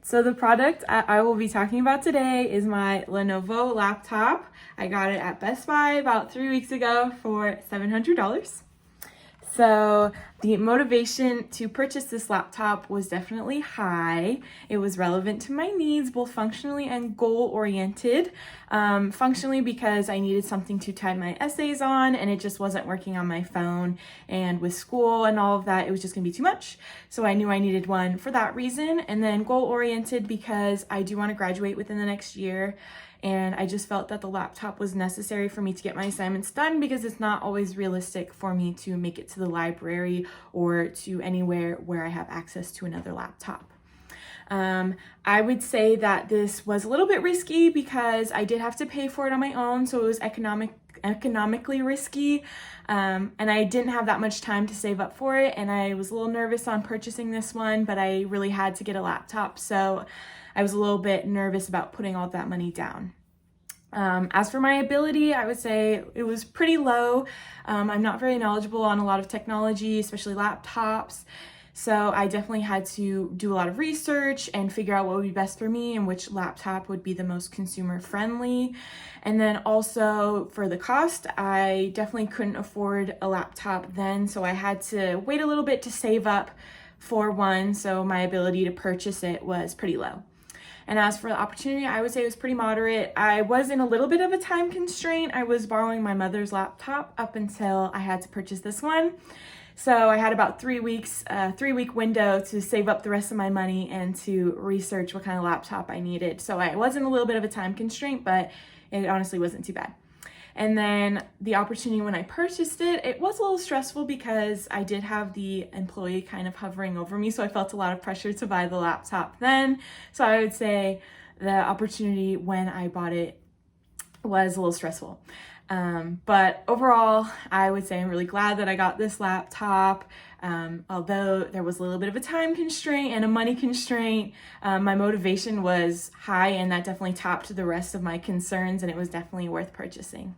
So the product I will be talking about today is my Lenovo laptop. I got it at Best Buy about 3 weeks ago for $700. So the motivation to purchase this laptop was definitely high. It was relevant to my needs, both functionally and goal-oriented. Functionally because I needed something to type my essays on, and it just wasn't working on my phone. And with school and all of that, it was just gonna be too much. So I knew I needed one for that reason. And then goal-oriented because I do want to graduate within the next year. And I just felt that the laptop was necessary for me to get my assignments done because it's not always realistic for me to make it to the library or to anywhere where I have access to another laptop. I would say that this was a little bit risky because I did have to pay for it on my own, so it was economically risky, and I didn't have that much time to save up for it, and I was a little nervous on purchasing this one, but I really had to get a laptop, so I was a little bit nervous about putting all that money down. As for my ability, I would say it was pretty low. I'm not very knowledgeable on a lot of technology, especially laptops. So I definitely had to do a lot of research and figure out what would be best for me and which laptop would be the most consumer friendly. And then also for the cost, I definitely couldn't afford a laptop then. So I had to wait a little bit to save up for one. So my ability to purchase it was pretty low. And as for the opportunity, I would say it was pretty moderate. I was in a little bit of a time constraint. I was borrowing my mother's laptop up until I had to purchase this one. So I had about 3 weeks, a 3-week window to save up the rest of my money and to research what kind of laptop I needed. So I was in a little bit of a time constraint, but it honestly wasn't too bad. And then the opportunity when I purchased it, it was a little stressful because I did have the employee kind of hovering over me. So I felt a lot of pressure to buy the laptop then. So I would say the opportunity when I bought it was a little stressful. But overall, I would say I'm really glad that I got this laptop. Although there was a little bit of a time constraint and a money constraint, my motivation was high, and that definitely topped the rest of my concerns, and it was definitely worth purchasing.